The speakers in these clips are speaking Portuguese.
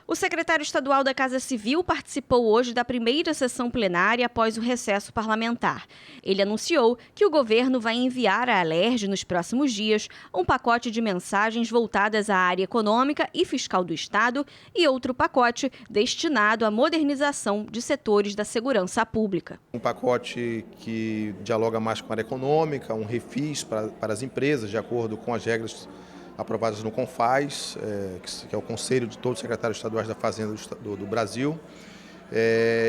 O secretário estadual da Casa Civil participou hoje da primeira sessão plenária após o recesso parlamentar. Ele anunciou que o governo vai enviar à Alerj, nos próximos dias, um pacote de mensagens voltadas à área econômica e fiscal do Estado e outro pacote destinado à modernização de setores da segurança pública. Um pacote que dialoga mais com a área econômica, um refis para as empresas, de acordo com as regras aprovadas no CONFAZ, que é o Conselho de todos os secretários estaduais da Fazenda do Brasil,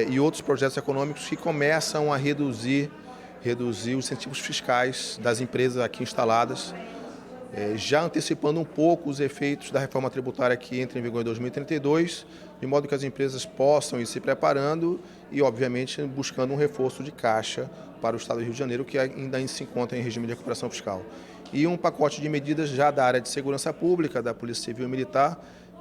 e outros projetos econômicos que começam a reduzir os incentivos fiscais das empresas aqui instaladas, já antecipando um pouco os efeitos da reforma tributária que entra em vigor em 2032, de modo que as empresas possam ir se preparando e, obviamente, buscando um reforço de caixa para o Estado do Rio de Janeiro, que ainda se encontra em regime de recuperação fiscal. E um pacote de medidas já da área de segurança pública, da Polícia Civil e Militar,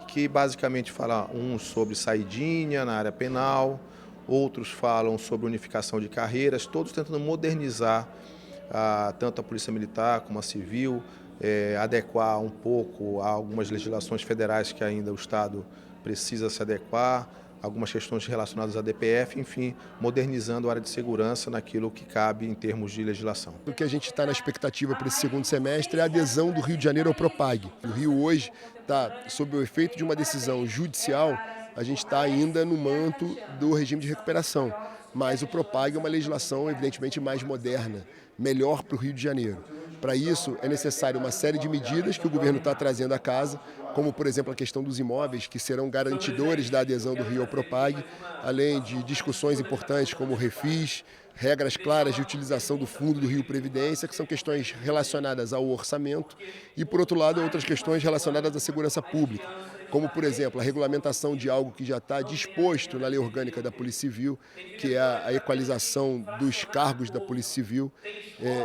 que basicamente fala sobre saidinha na área penal, outros falam sobre unificação de carreiras, todos tentando modernizar tanto a Polícia Militar como a Civil, adequar um pouco a algumas legislações federais que ainda o Estado precisa se adequar, algumas questões relacionadas à DPF, enfim, modernizando a área de segurança naquilo que cabe em termos de legislação. O que a gente está na expectativa para esse segundo semestre é a adesão do Rio de Janeiro ao Propag. O Rio hoje está sob o efeito de uma decisão judicial, a gente está ainda no manto do regime de recuperação, mas o Propag é uma legislação evidentemente mais moderna, melhor para o Rio de Janeiro. Para isso, é necessário uma série de medidas que o governo está trazendo à casa, como, por exemplo, a questão dos imóveis, que serão garantidores da adesão do Rio ao Propag, além de discussões importantes como o refis, regras claras de utilização do Fundo do Rio Previdência, que são questões relacionadas ao orçamento, e, por outro lado, outras questões relacionadas à segurança pública, como, por exemplo, a regulamentação de algo que já está disposto na Lei Orgânica da Polícia Civil, que é a equalização dos cargos da Polícia Civil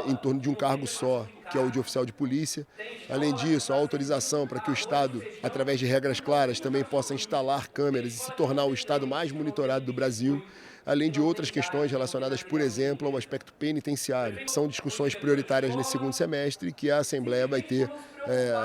em torno de um cargo só, que é o de oficial de polícia. Além disso, a autorização para que o Estado, através de regras claras, também possa instalar câmeras e se tornar o Estado mais monitorado do Brasil, além de outras questões relacionadas, por exemplo, ao aspecto penitenciário. São discussões prioritárias nesse segundo semestre que a Assembleia vai ter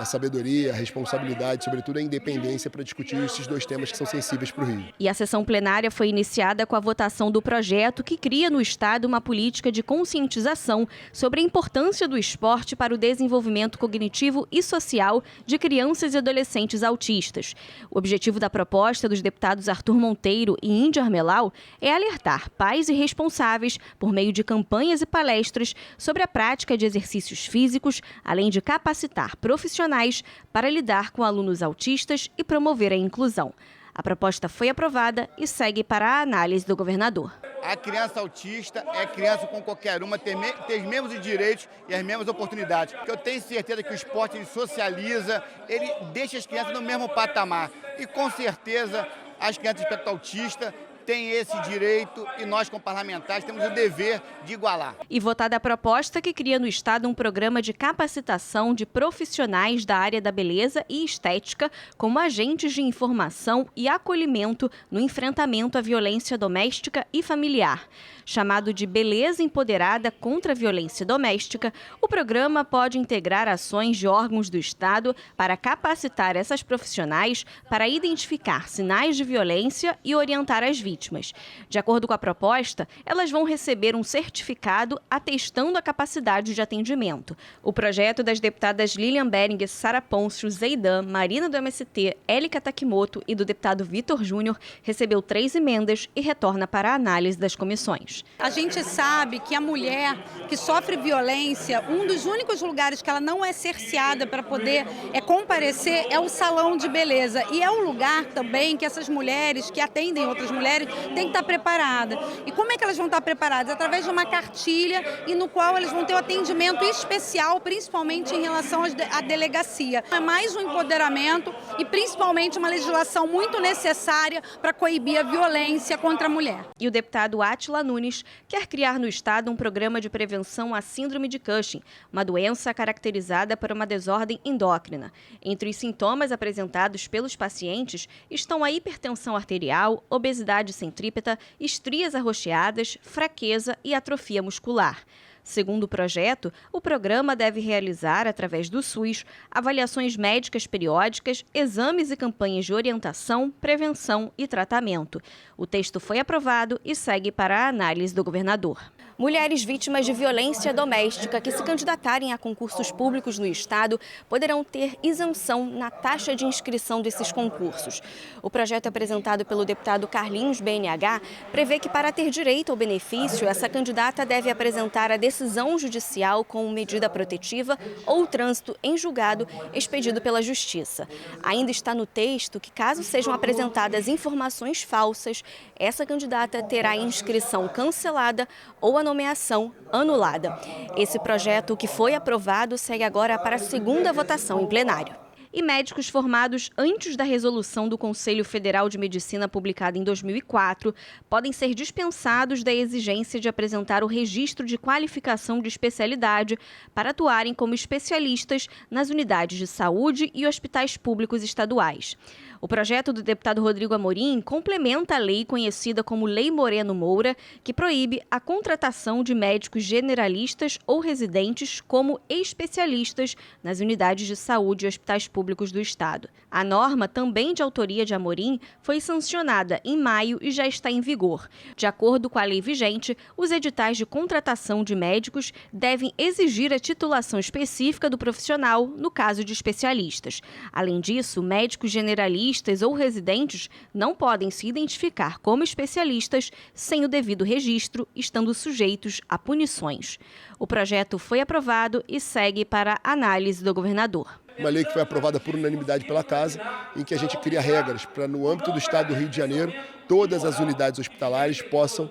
a sabedoria, a responsabilidade, sobretudo a independência para discutir esses dois temas que são sensíveis para o Rio. E a sessão plenária foi iniciada com a votação do projeto que cria no Estado uma política de conscientização sobre a importância do esporte para o desenvolvimento cognitivo e social de crianças e adolescentes autistas. O objetivo da proposta dos deputados Arthur Monteiro e Índia Armelau é alertar pais e responsáveis por meio de campanhas e palestras sobre a prática de exercícios físicos, além de capacitar profissionais para lidar com alunos autistas e promover a inclusão. A proposta foi aprovada e segue para a análise do governador. A criança autista é criança com qualquer uma, tem os mesmos direitos e as mesmas oportunidades. Eu tenho certeza que o esporte ele socializa, ele deixa as crianças no mesmo patamar. E com certeza as crianças de espectro autista têm esse direito e nós, como parlamentares, temos o dever de igualar. E votada a proposta que cria no Estado um programa de capacitação de profissionais da área da beleza e estética como agentes de informação e acolhimento no enfrentamento à violência doméstica e familiar. Chamado de Beleza Empoderada contra a Violência Doméstica, o programa pode integrar ações de órgãos do Estado para capacitar essas profissionais para identificar sinais de violência e orientar as vítimas. De acordo com a proposta, elas vão receber um certificado atestando a capacidade de atendimento. O projeto das deputadas Lilian Bering, Sara Pôncio, Zeidan, Marina do MST, Élica Takimoto e do deputado Vitor Júnior recebeu 3 emendas e retorna para a análise das comissões. A gente sabe que a mulher que sofre violência, um dos únicos lugares que ela não é cerceada para poder comparecer é o salão de beleza. E é um lugar também que essas mulheres que atendem outras mulheres têm que estar preparadas. E como é que elas vão estar preparadas? Através de uma cartilha e no qual elas vão ter um atendimento especial, principalmente em relação à delegacia. É mais um empoderamento e principalmente uma legislação muito necessária para coibir a violência contra a mulher. E o deputado Átila Nunes quer criar no Estado um programa de prevenção à síndrome de Cushing, uma doença caracterizada por uma desordem endócrina. Entre os sintomas apresentados pelos pacientes estão a hipertensão arterial, obesidade centrípeta, estrias arroxeadas, fraqueza e atrofia muscular. Segundo o projeto, o programa deve realizar, através do SUS, avaliações médicas periódicas, exames e campanhas de orientação, prevenção e tratamento. O texto foi aprovado e segue para a análise do governador. Mulheres vítimas de violência doméstica que se candidatarem a concursos públicos no Estado poderão ter isenção na taxa de inscrição desses concursos. O projeto apresentado pelo deputado Carlinhos BNH prevê que, para ter direito ao benefício, essa candidata deve apresentar a decisão judicial com medida protetiva ou trânsito em julgado expedido pela Justiça. Ainda está no texto que, caso sejam apresentadas informações falsas, essa candidata terá a inscrição cancelada ou a nomeação anulada. Esse projeto, que foi aprovado, segue agora para a segunda votação em plenário. E médicos formados antes da resolução do Conselho Federal de Medicina publicada em 2004 podem ser dispensados da exigência de apresentar o registro de qualificação de especialidade para atuarem como especialistas nas unidades de saúde e hospitais públicos estaduais. O projeto do deputado Rodrigo Amorim complementa a lei conhecida como Lei Moreno Moura, que proíbe a contratação de médicos generalistas ou residentes como especialistas nas unidades de saúde e hospitais públicos do Estado. A norma, também de autoria de Amorim, foi sancionada em maio e já está em vigor. De acordo com a lei vigente, os editais de contratação de médicos devem exigir a titulação específica do profissional no caso de especialistas. Além disso, médicos generalistas ou residentes não podem se identificar como especialistas sem o devido registro, estando sujeitos a punições. O projeto foi aprovado e segue para a análise do governador. Uma lei que foi aprovada por unanimidade pela Casa, em que a gente cria regras para, no âmbito do Estado do Rio de Janeiro, todas as unidades hospitalares possam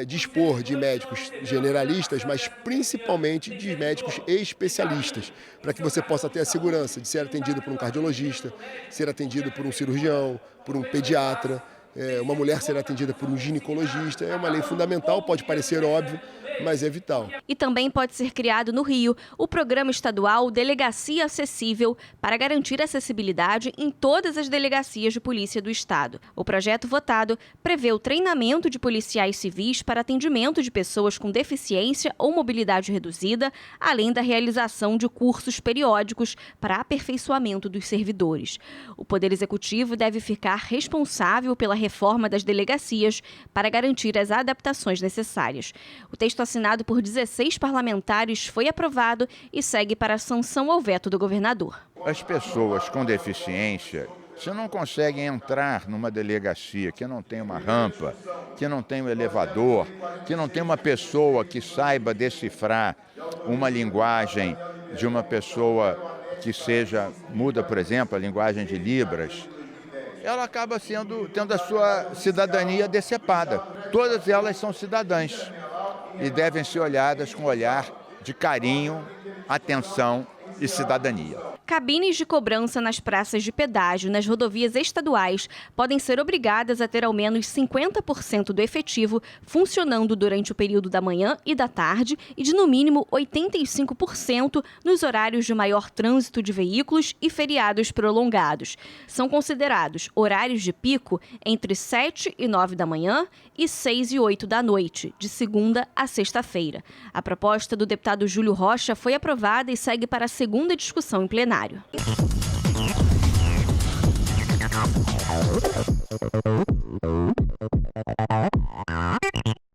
dispor de médicos generalistas, mas principalmente de médicos especialistas, para que você possa ter a segurança de ser atendido por um cardiologista, ser atendido por um cirurgião, por um pediatra, uma mulher ser atendida por um ginecologista. É uma lei fundamental, pode parecer óbvio, mas é vital. E também pode ser criado no Rio o programa estadual Delegacia Acessível para garantir acessibilidade em todas as delegacias de polícia do Estado. O projeto votado prevê o treinamento de policiais civis para atendimento de pessoas com deficiência ou mobilidade reduzida, além da realização de cursos periódicos para aperfeiçoamento dos servidores. O Poder Executivo deve ficar responsável pela reforma das delegacias para garantir as adaptações necessárias. O texto assinado por 16 parlamentares foi aprovado e segue para a sanção ao veto do governador. As pessoas com deficiência, se não conseguem entrar numa delegacia que não tem uma rampa, que não tem um elevador, que não tem uma pessoa que saiba decifrar uma linguagem de uma pessoa que seja muda, por exemplo, a linguagem de Libras, ela acaba tendo a sua cidadania decepada. Todas elas são cidadãs e devem ser olhadas com olhar de carinho, atenção e cidadania. Cabines de cobrança nas praças de pedágio nas rodovias estaduais podem ser obrigadas a ter ao menos 50% do efetivo funcionando durante o período da manhã e da tarde e de no mínimo 85% nos horários de maior trânsito de veículos e feriados prolongados. São considerados horários de pico entre 7 e 9 da manhã e 6 e 8 da noite, de segunda a sexta-feira. A proposta do deputado Júlio Rocha foi aprovada e segue para a segunda discussão em plenário.